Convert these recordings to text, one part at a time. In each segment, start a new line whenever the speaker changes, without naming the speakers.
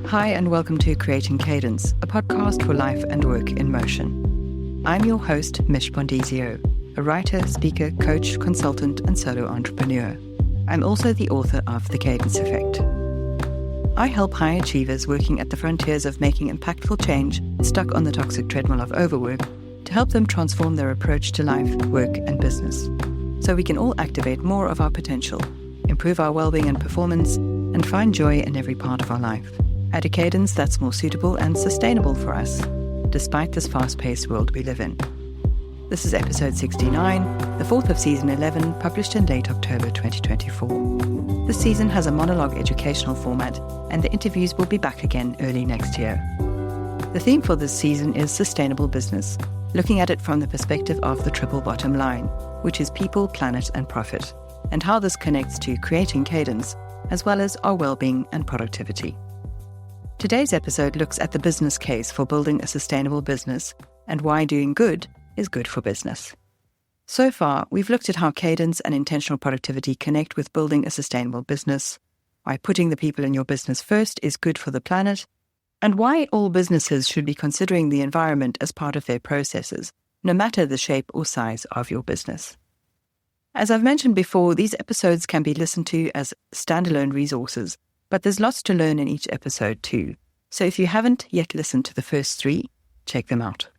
Hi, and welcome to Creating Cadence, a podcast for life and work in motion. I'm your host, Mich Bondesio, a writer, speaker, coach, consultant, and solo entrepreneur. I'm also the author of The Cadence Effect. I help high achievers working at the frontiers of making impactful change, stuck on the toxic treadmill of overwork, to help them transform their approach to life, work, and business, so we can all activate more of our potential, improve our well-being and performance, and find joy in every part of our life, at a cadence that's more suitable and sustainable for us, despite this fast-paced world we live in. This is episode 69, the fourth of season 11, published in late October 2024. This season has a monologue educational format, and the interviews will be back again early next year. The theme for this season is sustainable business, looking at it from the perspective of the triple bottom line, which is people, planet, and profit, and how this connects to creating cadence, as well as our well-being and productivity. Today's episode looks at the business case for building a sustainable business and why doing good is good for business. So far, we've looked at how cadence and intentional productivity connect with building a sustainable business, why putting the people in your business first is good for the planet, and why all businesses should be considering the environment as part of their processes, no matter the shape or size of your business. As I've mentioned before, these episodes can be listened to as standalone resources, but there's lots to learn in each episode too. So if you haven't yet listened to the first 3, check them out.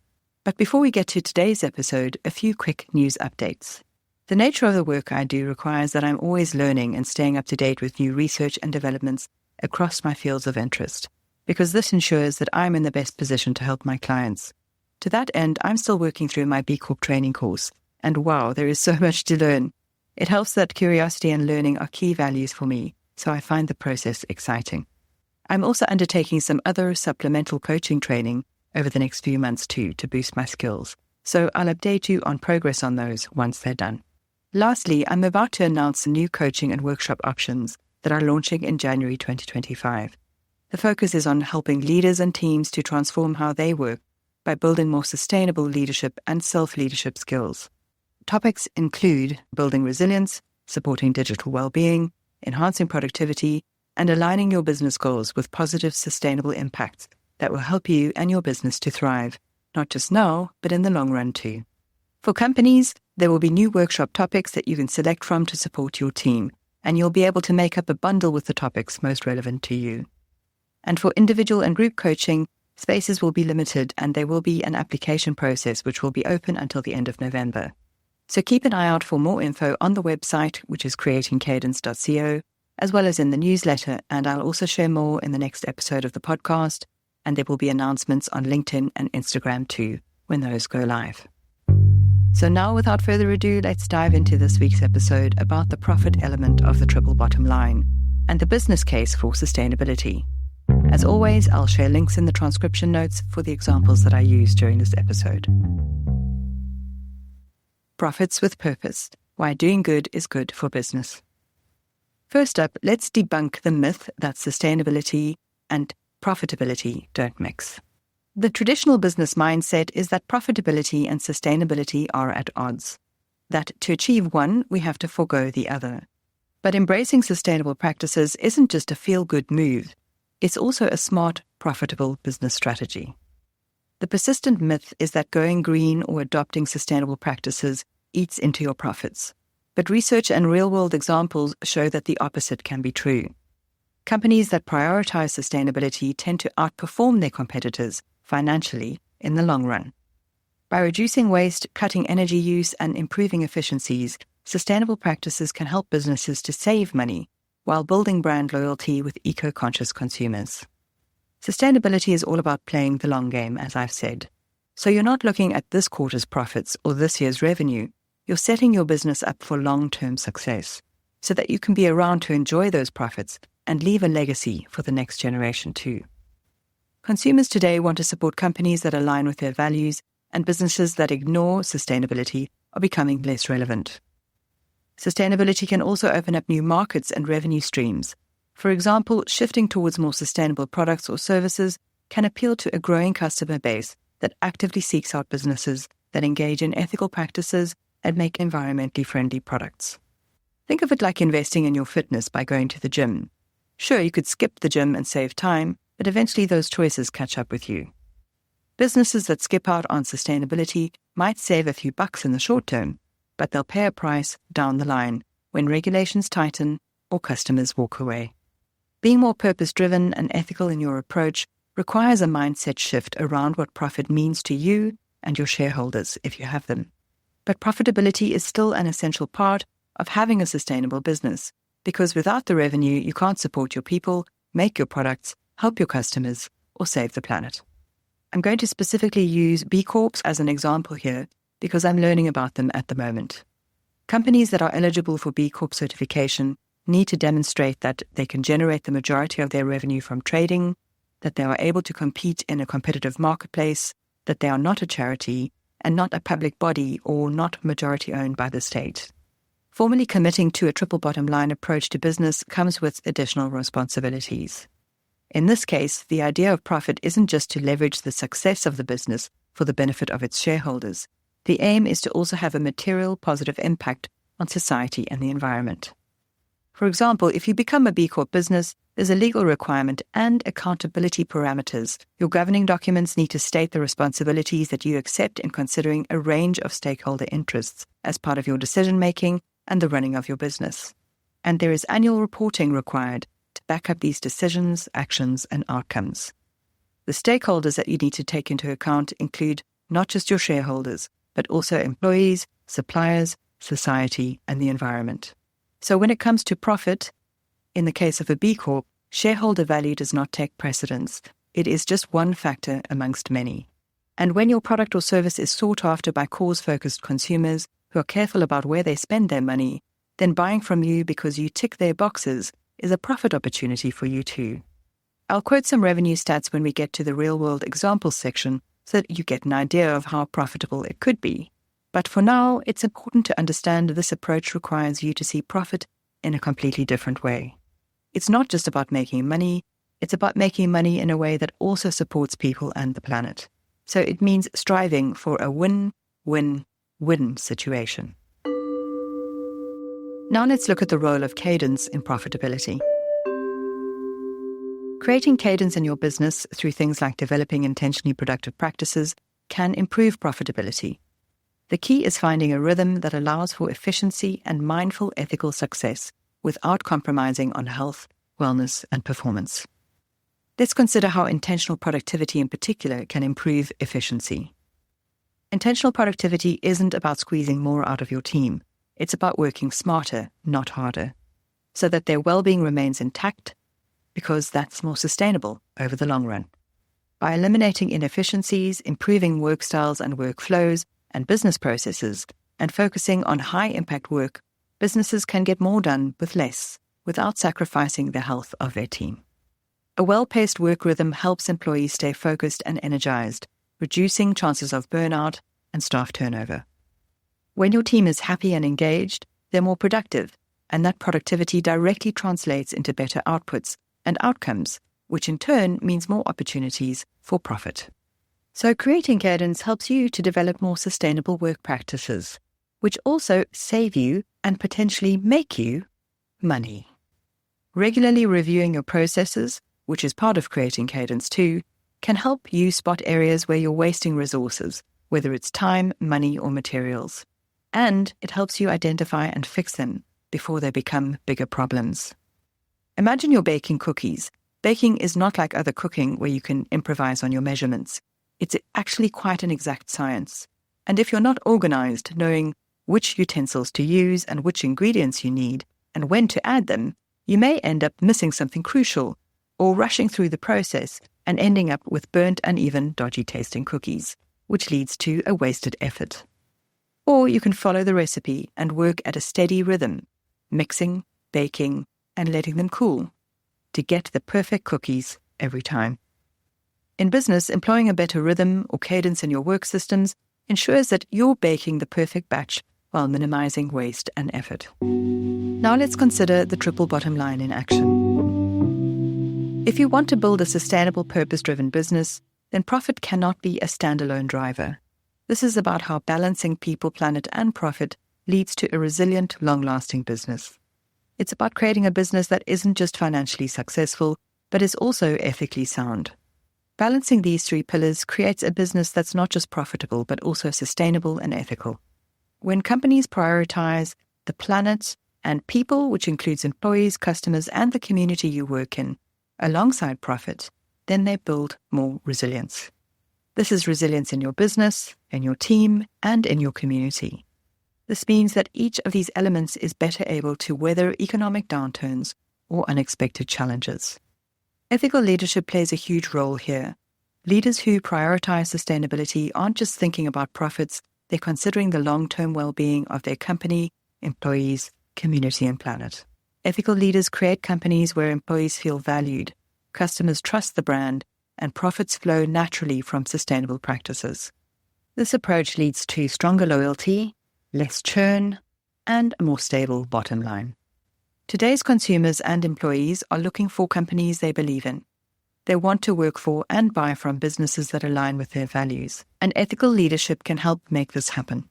But before we get to today's episode, a few quick news updates. The nature of the work I do requires that I'm always learning and staying up to date with new research and developments across my fields of interest, because this ensures that I'm in the best position to help my clients. To that end, I'm still working through my B Corp training course, and wow, there is so much to learn. It helps that curiosity and learning are key values for me, so I find the process exciting. I'm also undertaking some other supplemental coaching training over the next few months too to boost my skills, so I'll update you on progress on those once they're done. Lastly, I'm about to announce new coaching and workshop options that are launching in January 2025. The focus is on helping leaders and teams to transform how they work by building more sustainable leadership and self-leadership skills. Topics include building resilience, supporting digital well-being, enhancing productivity, and aligning your business goals with positive, sustainable impacts that will help you and your business to thrive, not just now, but in the long run too. For companies, there will be new workshop topics that you can select from to support your team, and you'll be able to make up a bundle with the topics most relevant to you. And for individual and group coaching, spaces will be limited, and there will be an application process which will be open until the end of November. So keep an eye out for more info on the website, which is creatingcadence.co, as well as in the newsletter, and I'll also share more in the next episode of the podcast, and there will be announcements on LinkedIn and Instagram too, when those go live. So now, without further ado, let's dive into this week's episode about the profit element of the triple bottom line and the business case for sustainability. As always, I'll share links in the transcription notes for the examples that I used during this episode. Profits with purpose, why doing good is good for business. First up, let's debunk the myth that sustainability and profitability don't mix. The traditional business mindset is that profitability and sustainability are at odds, that to achieve one, we have to forego the other. But embracing sustainable practices isn't just a feel-good move, it's also a smart, profitable business strategy. The persistent myth is that going green or adopting sustainable practices eats into your profits. But research and real-world examples show that the opposite can be true. Companies that prioritize sustainability tend to outperform their competitors financially in the long run. By reducing waste, cutting energy use, and improving efficiencies, sustainable practices can help businesses to save money while building brand loyalty with eco-conscious consumers. Sustainability is all about playing the long game, as I've said. So you're not looking at this quarter's profits or this year's revenue. You're setting your business up for long-term success so that you can be around to enjoy those profits and leave a legacy for the next generation too. Consumers today want to support companies that align with their values, and businesses that ignore sustainability are becoming less relevant. Sustainability can also open up new markets and revenue streams. For example, shifting towards more sustainable products or services can appeal to a growing customer base that actively seeks out businesses that engage in ethical practices and make environmentally friendly products. Think of it like investing in your fitness by going to the gym. Sure, you could skip the gym and save time, but eventually those choices catch up with you. Businesses that skip out on sustainability might save a few bucks in the short term, but they'll pay a price down the line when regulations tighten or customers walk away. Being more purpose-driven and ethical in your approach requires a mindset shift around what profit means to you and your shareholders, if you have them. But profitability is still an essential part of having a sustainable business, because without the revenue, you can't support your people, make your products, help your customers, or save the planet. I'm going to specifically use B Corps as an example here because I'm learning about them at the moment. Companies that are eligible for B Corp certification need to demonstrate that they can generate the majority of their revenue from trading, that they are able to compete in a competitive marketplace, that they are not a charity and not a public body or not majority owned by the state. Formally committing to a triple bottom line approach to business comes with additional responsibilities. In this case, the idea of profit isn't just to leverage the success of the business for the benefit of its shareholders. The aim is to also have a material positive impact on society and the environment. For example, if you become a B Corp business, there's a legal requirement and accountability parameters. Your governing documents need to state the responsibilities that you accept in considering a range of stakeholder interests as part of your decision-making and the running of your business. And there is annual reporting required to back up these decisions, actions, and outcomes. The stakeholders that you need to take into account include not just your shareholders, but also employees, suppliers, society, and the environment. So when it comes to profit, in the case of a B Corp, shareholder value does not take precedence. It is just one factor amongst many. And when your product or service is sought after by cause-focused consumers who are careful about where they spend their money, then buying from you because you tick their boxes is a profit opportunity for you too. I'll quote some revenue stats when we get to the real-world examples section so that you get an idea of how profitable it could be. But for now, it's important to understand this approach requires you to see profit in a completely different way. It's not just about making money, it's about making money in a way that also supports people and the planet. So it means striving for a win-win-win situation. Now let's look at the role of cadence in profitability. Creating cadence in your business through things like developing intentionally productive practices can improve profitability. The key is finding a rhythm that allows for efficiency and mindful ethical success without compromising on health, wellness, and performance. Let's consider how intentional productivity in particular can improve efficiency. Intentional productivity isn't about squeezing more out of your team. It's about working smarter, not harder, so that their well-being remains intact, because that's more sustainable over the long run. By eliminating inefficiencies, improving work styles and workflows and business processes, and focusing on high-impact work, businesses can get more done with less, without sacrificing the health of their team. A well-paced work rhythm helps employees stay focused and energized, reducing chances of burnout and staff turnover. When your team is happy and engaged, they're more productive, and that productivity directly translates into better outputs and outcomes, which in turn means more opportunities for profit. So Creating Cadence helps you to develop more sustainable work practices, which also save you and potentially make you money. Regularly reviewing your processes, which is part of Creating Cadence too, can help you spot areas where you're wasting resources, whether it's time, money, or materials. And it helps you identify and fix them before they become bigger problems. Imagine you're baking cookies. Baking is not like other cooking where you can improvise on your measurements. It's actually quite an exact science. And if you're not organized, knowing which utensils to use and which ingredients you need and when to add them, you may end up missing something crucial or rushing through the process and ending up with burnt, uneven, dodgy tasting cookies, which leads to a wasted effort. Or you can follow the recipe and work at a steady rhythm, mixing, baking, and letting them cool to get the perfect cookies every time. In business, employing a better rhythm or cadence in your work systems ensures that you're baking the perfect batch while minimizing waste and effort. Now let's consider the triple bottom line in action. If you want to build a sustainable, purpose-driven business, then profit cannot be a standalone driver. This is about how balancing people, planet, and profit leads to a resilient, long-lasting business. It's about creating a business that isn't just financially successful, but is also ethically sound. Balancing these three pillars creates a business that's not just profitable, but also sustainable and ethical. When companies prioritize the planet and people, which includes employees, customers, and the community you work in, alongside profit, then they build more resilience. This is resilience in your business, in your team, and in your community. This means that each of these elements is better able to weather economic downturns or unexpected challenges. Ethical leadership plays a huge role here. Leaders who prioritize sustainability aren't just thinking about profits, they're considering the long-term well-being of their company, employees, community, and planet. Ethical leaders create companies where employees feel valued, customers trust the brand, and profits flow naturally from sustainable practices. This approach leads to stronger loyalty, less churn, and a more stable bottom line. Today's consumers and employees are looking for companies they believe in. They want to work for and buy from businesses that align with their values, and ethical leadership can help make this happen.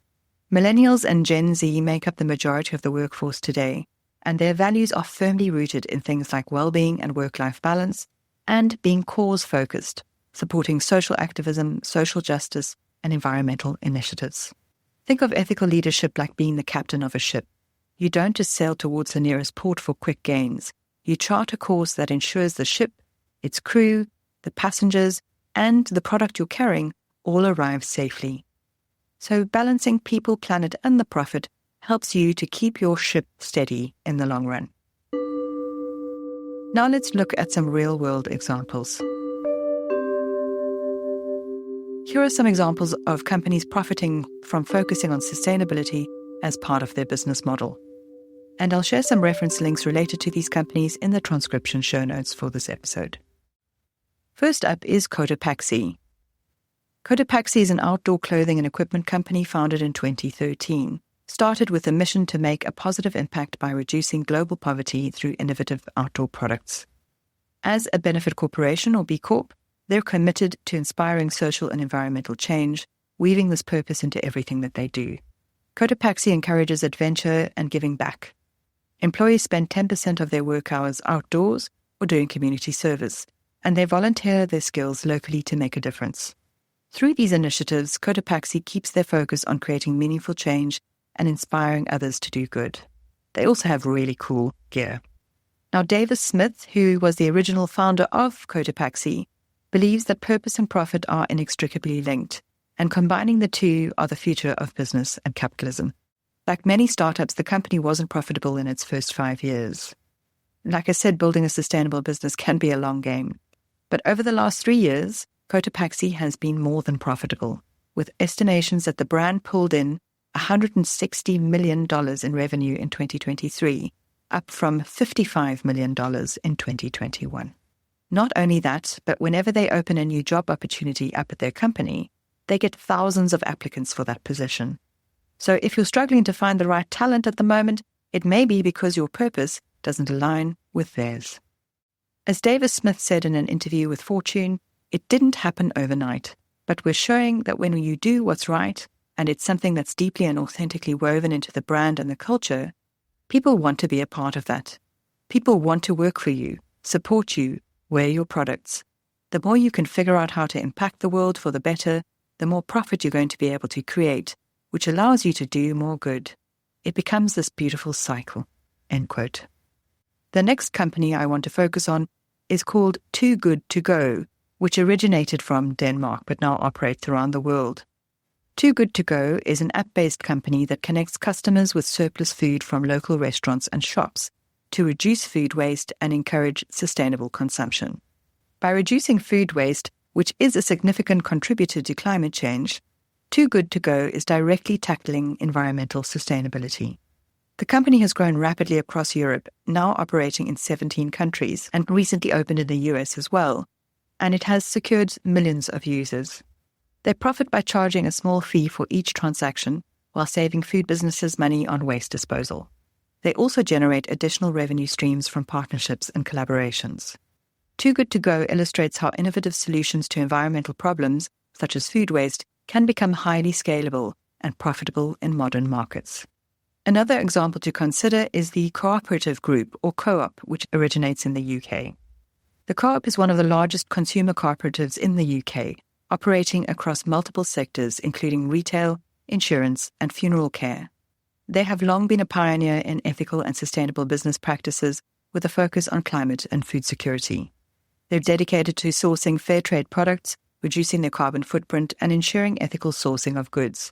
Millennials and Gen Z make up the majority of the workforce today, and their values are firmly rooted in things like well-being and work-life balance, and being cause-focused, supporting social activism, social justice, and environmental initiatives. Think of ethical leadership like being the captain of a ship. You don't just sail towards the nearest port for quick gains. You chart a course that ensures the ship, its crew, the passengers, and the product you're carrying all arrive safely. So balancing people, planet, and the profit helps you to keep your ship steady in the long run. Now let's look at some real-world examples. Here are some examples of companies profiting from focusing on sustainability as part of their business model. And I'll share some reference links related to these companies in the transcription show notes for this episode. First up is Cotopaxi. Cotopaxi is an outdoor clothing and equipment company founded in 2013, started with a mission to make a positive impact by reducing global poverty through innovative outdoor products. As a benefit corporation or B Corp, they're committed to inspiring social and environmental change, weaving this purpose into everything that they do. Cotopaxi encourages adventure and giving back. Employees spend 10% of their work hours outdoors or doing community service, and they volunteer their skills locally to make a difference. Through these initiatives, Cotopaxi keeps their focus on creating meaningful change and inspiring others to do good. They also have really cool gear. Now, Davis Smith, who was the original founder of Cotopaxi, believes that purpose and profit are inextricably linked, and combining the two are the future of business and capitalism. Like many startups, the company wasn't profitable in its first 5 years. Like I said, building a sustainable business can be a long game. But over the last 3 years, Cotopaxi has been more than profitable, with estimations that the brand pulled in $160 million in revenue in 2023, up from $55 million in 2021. Not only that, but whenever they open a new job opportunity up at their company, they get thousands of applicants for that position. So if you're struggling to find the right talent at the moment, it may be because your purpose doesn't align with theirs. As Davis Smith said in an interview with Fortune, it didn't happen overnight, but we're showing that when you do what's right, and it's something that's deeply and authentically woven into the brand and the culture, people want to be a part of that. People want to work for you, support you, wear your products. The more you can figure out how to impact the world for the better, the more profit you're going to be able to create, which allows you to do more good. It becomes this beautiful cycle." End quote. The next company I want to focus on is called Too Good To Go, which originated from Denmark but now operates around the world. Too Good To Go is an app-based company that connects customers with surplus food from local restaurants and shops to reduce food waste and encourage sustainable consumption. By reducing food waste, which is a significant contributor to climate change, Too Good To Go is directly tackling environmental sustainability. The company has grown rapidly across Europe, now operating in 17 countries, and recently opened in the US as well, and it has secured millions of users. They profit by charging a small fee for each transaction while saving food businesses money on waste disposal. They also generate additional revenue streams from partnerships and collaborations. Too Good To Go illustrates how innovative solutions to environmental problems, such as food waste, can become highly scalable and profitable in modern markets. Another example to consider is the Cooperative Group, or Co-op, which originates in the UK. The Co-op is one of the largest consumer cooperatives in the UK, operating across multiple sectors including retail, insurance, and funeral care. They have long been a pioneer in ethical and sustainable business practices with a focus on climate and food security. They're dedicated to sourcing fair trade products, reducing their carbon footprint, and ensuring ethical sourcing of goods.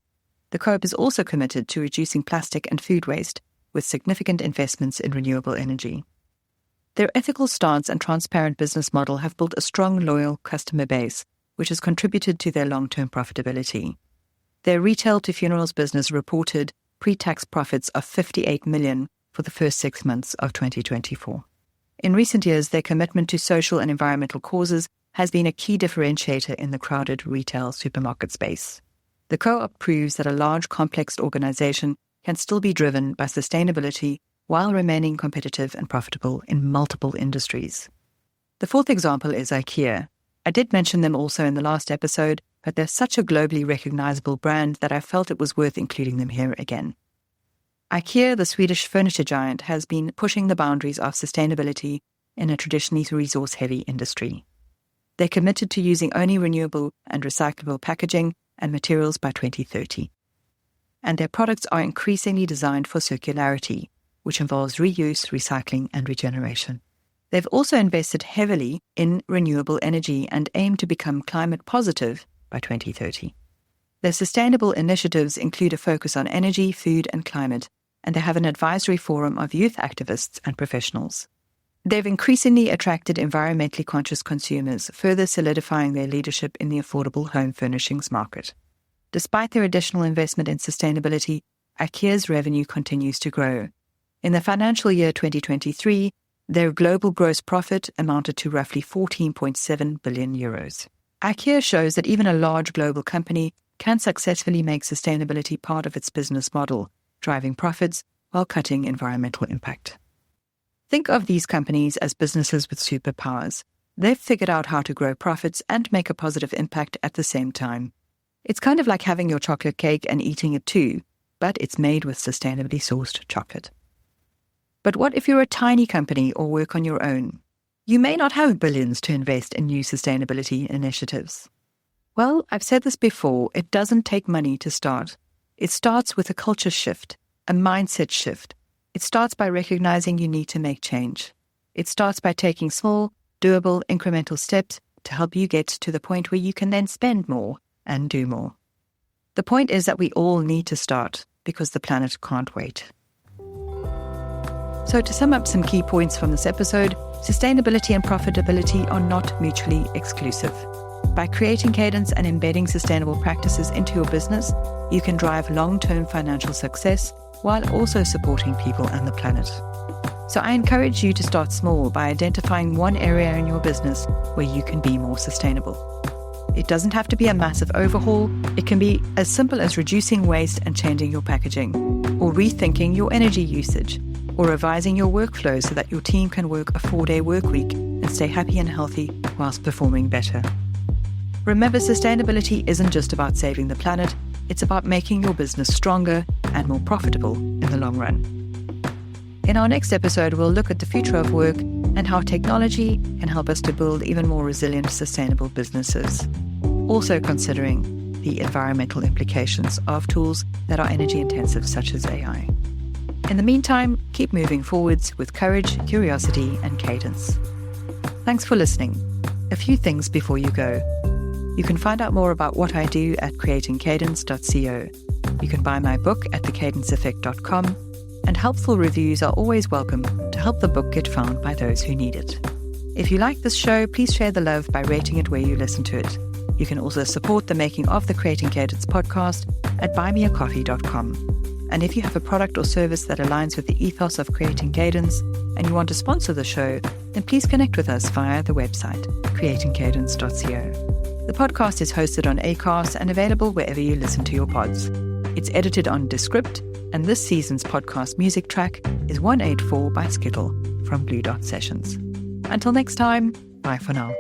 The Co-op is also committed to reducing plastic and food waste, with significant investments in renewable energy. Their ethical stance and transparent business model have built a strong, loyal customer base, which has contributed to their long-term profitability. Their retail to funerals business reported pre-tax profits of 58 million for the first 6 months of 2024. In recent years, their commitment to social and environmental causes has been a key differentiator in the crowded retail supermarket space. The Co-op proves that a large, complex organization can still be driven by sustainability while remaining competitive and profitable in multiple industries. The fourth example is Ikea. I did mention them also in the last episode, but they're such a globally recognizable brand that I felt it was worth including them here again. Ikea, the Swedish furniture giant, has been pushing the boundaries of sustainability in a traditionally resource-heavy industry. They're committed to using only renewable and recyclable packaging and materials by 2030. And their products are increasingly designed for circularity, which involves reuse, recycling, and regeneration. They've also invested heavily in renewable energy and aim to become climate positive by 2030. Their sustainable initiatives include a focus on energy, food, and climate, and they have an advisory forum of youth activists and professionals. They've increasingly attracted environmentally conscious consumers, further solidifying their leadership in the affordable home furnishings market. Despite their additional investment in sustainability, Ikea's revenue continues to grow. In the financial year 2023, their global gross profit amounted to roughly 14.7 billion euros. Ikea shows that even a large global company can successfully make sustainability part of its business model, driving profits while cutting environmental impact. Think of these companies as businesses with superpowers. They've figured out how to grow profits and make a positive impact at the same time. It's kind of like having your chocolate cake and eating it too, but it's made with sustainably sourced chocolate. But what if you're a tiny company or work on your own? You may not have billions to invest in new sustainability initiatives. Well, I've said this before, it doesn't take money to start. It starts with a culture shift, a mindset shift. It starts by recognizing you need to make change. It starts by taking small, doable, incremental steps to help you get to the point where you can then spend more and do more. The point is that we all need to start because the planet can't wait. So to sum up some key points from this episode, sustainability and profitability are not mutually exclusive. By creating cadence and embedding sustainable practices into your business, you can drive long-term financial success while also supporting people and the planet. So I encourage you to start small by identifying one area in your business where you can be more sustainable. It doesn't have to be a massive overhaul. It can be as simple as reducing waste and changing your packaging, or rethinking your energy usage, or revising your workflow so that your team can work a 4-day work week and stay happy and healthy whilst performing better. Remember, sustainability isn't just about saving the planet, it's about making your business stronger and more profitable in the long run. In our next episode, we'll look at the future of work and how technology can help us to build even more resilient, sustainable businesses, also considering the environmental implications of tools that are energy intensive, such as AI. In the meantime, keep moving forwards with courage, curiosity, and cadence. Thanks for listening. A few things before you go. You can find out more about what I do at creatingcadence.co. You can buy my book at thecadenceeffect.com, and helpful reviews are always welcome to help the book get found by those who need it. If you like this show, please share the love by rating it where you listen to it. You can also support the making of the Creating Cadence podcast at buymeacoffee.com. And if you have a product or service that aligns with the ethos of Creating Cadence and you want to sponsor the show, then please connect with us via the website, creatingcadence.co. The podcast is hosted on Acast and available wherever you listen to your pods. It's edited on Descript, and this season's podcast music track is 184 by Skittle from Blue Dot Sessions. Until next time, bye for now.